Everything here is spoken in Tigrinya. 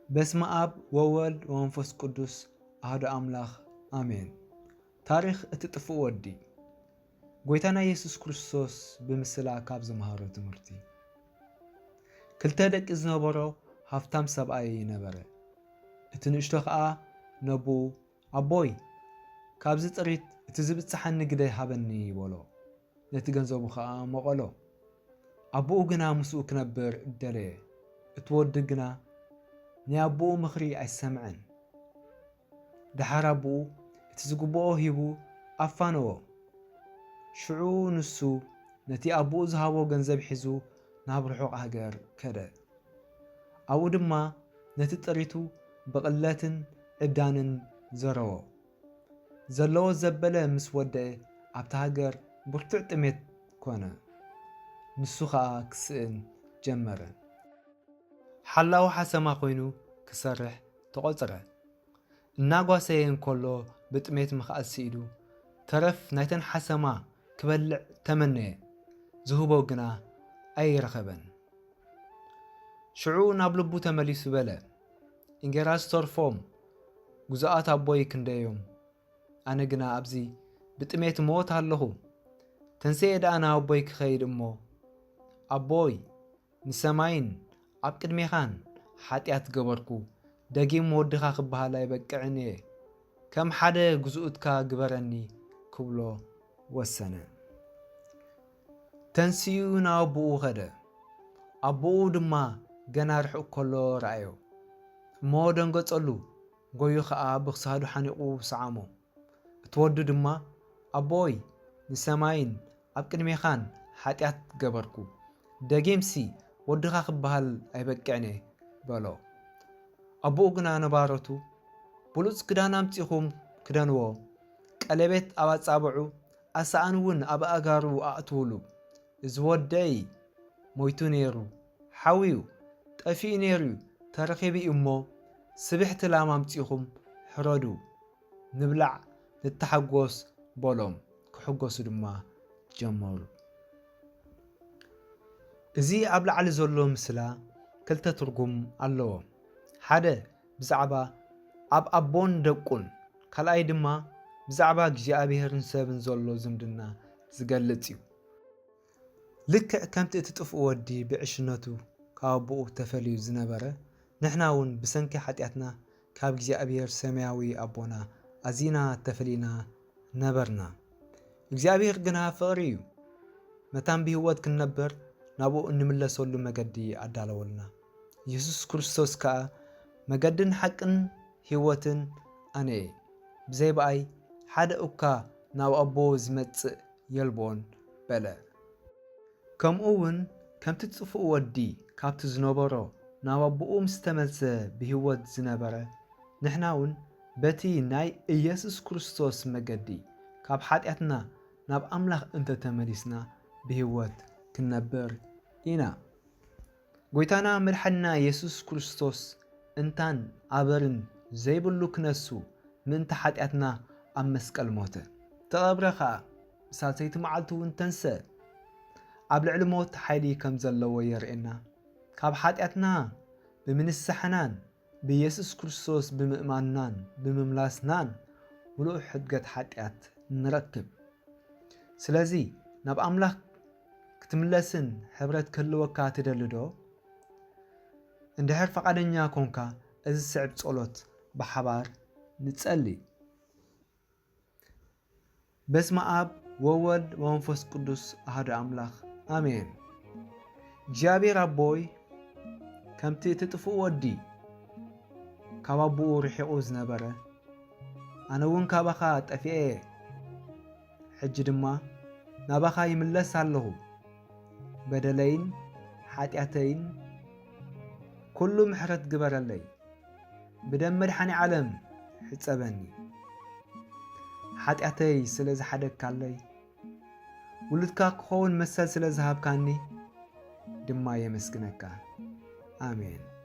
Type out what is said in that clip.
በስመ አብ ወወልድ ወመንፈስ ቅዱስ አሐዱ አምላክ አሜን። ታሪክ እትጥፍእ ወዲ ጎይታና ኢየሱስ ክርስቶስ ብምስላ ካብ ዝመሃሮ ትምህርቲ ክልተ ደቂ ዝነበሮ ሃፍታም ሰብኣይ ነበረ። እቲ ንእሽቶ ከዓ ነቡ ኣቦይ ካብዚ ጥሪት እቲ ዝብፅሓኒ ግደይ ሃበኒ ይበሎ። ነቲ ገንዘቡ ከዓ መቐሎ። ኣቦኡ ግና ምስኡ ክነብር ደለየ። እቲ ወዲ ግና ናይ ኣቦኡ ምኽሪ ኣይሰምዐን። ድሓር ኣቦኡ እቲ ዝግብኦ ሂቡ ኣፋነዎ። ሽዑ ንሱ ነቲ ኣቦኡ ዝሃቦ ገንዘብ ሒዙ ናብ ርሑቕ ሃገር ከደ። ኣብኡ ድማ ነቲ ጥሪቱ ብቕለትን ዕዳንን ዘረዎ። ዘለዎ ዘበለ ምስ ወደአ ኣብታ ሃገር ብርቱዕ ጥሜት ኮነ። ንሱ ከዓ ክስእን ጀመረ። ሓላዊ ሓሰማ ኮይኑ ክሰርሕ ተቖፅረ። እናጓሰየ እንከሎ ብጥሜት ምኽኣሲ ኢሉ ተረፍ ናይተን ሓሰማ ክበልዕ ተመነየ። ዝህቦ ግና ኣይረኸበን። ሽዑ ናብ ልቡ ተመሊሱ በለ እንጌራ ዝተርፎም ጉዛኣት ኣቦይ ክንደዮም፣ ኣነ ግና ኣብዚ ብጥሜት ሞት ኣለኹ። ተንሰየ ደኣ ናብ ኣቦይ ክኸይድ እሞ ኣቦይ ንሰማይን ኣብ ቅድሜኻን ሓጢኣት ገበርኩ፣ ደጊም ወድኻ ክበሃል ኣይበቅዕን እየ፣ ከም ሓደ ግዝኡትካ ግበረኒ ክብሎ ወሰነ። ተንስኡ ናብ ኣቦኡ ኸደ። ኣቦኡ ድማ ገና ርሑቕ ከሎ ረኣዮ እሞ ደንገጸሉ። ጎዩ ከዓ ብክሳዱ ሓኒቑ ሰዓሞ። እቲ ወዲ ድማ ኣቦይ ንሰማይን ኣብ ቅድሜኻን ሓጢኣት ገበርኩ፣ ደጊምሲ ወድኻ ክበሃል ኣይበቅዕን እየ በሎ። ኣቦኡ ግና ነባረቱ ብሉፅ ክዳን ኣምፂኹም ክደንዎ፣ ቀለቤት ኣብ ኣጻብዑ ኣሳኣን እውን ኣብ ኣእጋሩ ኣእትውሉ። እዚ ወደይ ሞይቱ ነይሩ፣ ሓዊኡ ጠፊኡ ነይሩ፣ ተረኺቡ እሞ ስብሕቲ ላም ኣምፂኹም ሕረዱ፣ ንብላዕ ንተሓጐስ በሎም። ክሕጐሱ ድማ ጀመሩ። እዚ ኣብ ላዕሊ ዘሎ ምስላ ክልተ ትርጉም ኣለዎ። ሓደ ብዛዕባ ኣብ ኣቦን ደቁን፣ ካልኣይ ድማ ብዛዕባ እግዚኣብሔርን ሰብን ዘሎ ዝምድና ዝገልጽ እዩ። ልክዕ ከምቲ እቲ ጥፍእ ወዲ ብዕሽነቱ ካብ ኣቦኡ ተፈልዩ ዝነበረ፣ ንሕና እውን ብሰንኪ ሓጢኣትና ካብ እግዚኣብሔር ሰማያዊ ኣቦና ኣዚና ተፈሊና ነበርና። እግዚኣብሔር ግና ፍቕሪ እዩ። መታን ብህይወት ክንነብር ናብኡ እንምለሰሉ መገዲ ኣዳለወልና። ኢየሱስ ክርስቶስ ከዓ መገድን ሓቅን ህይወትን ኣነ እየ፣ ብዘይበኣይ ሓደ እኳ ናብ ኣቦ ዝመጽእ የልቦን በለ። ከምኡ እውን ከምቲ ጥፉእ ወዲ ካብቲ ዝነበሮ ናብ ኣቦኡ ምስ ተመልሰ ብህይወት ዝነበረ፣ ንሕና እውን በቲ ናይ ኢየሱስ ክርስቶስ መገዲ ካብ ሓጢኣትና ናብ ኣምላኽ እንተተመሊስና ብህይወት ክንነብር ኢና። ጎይታና መድሓኒና ኢየሱስ ክርስቶስ እንታን ኣበርን ዘይብሉ ክነሱ ምእንተ ሓጢኣትና ኣብ መስቀል ሞተ። ተቐብረ ከዓ ሳልሰይቲ መዓልቲ እውን ተንሰ። ኣብ ልዕሊ ሞት ሓይሊ ከም ዘለዎ የርእየና። ካብ ሓጢኣትና ብምንስሕናን ብኢየሱስ ክርስቶስ ብምእማንናን ብምምላስናን ምሉእ ሕድገት ሓጢኣት ንረክብ። ስለዚ ናብ ኣምላኽ ክትምለስን ሕብረት ክህልወካ ትደሊ ዶ? እንድሕር ፈቃደኛ ኮንካ እዚ ስዕብ ጸሎት ብሓባር ንጸልይ። በስመ አብ ወወልድ ወመንፈስ ቅዱስ አሐዱ አምላክ አሜን። እግዚአብሔር ኣቦይ ከምቲ እቲ ጥፉእ ወዲ ካብ ኣቦኡ ርሒቑ ዝነበረ፣ ኣነ እውን ካባኻ ጠፊአ እየ። ሕጂ ድማ ናባኻ ይምለስ ኣለኹ። በደለይን ሓጢኣተይን ኩሉ ምሕረት ግበረለይ። ብደም መድሓኒ ዓለም ሕፀበኒ። ሓጢኣተይ ስለ ዝሓደግካለይ፣ ውሉድካ ክኸውን መሰል ስለ ዝሃብካኒ ድማ የመስግነካ። ኣሜን።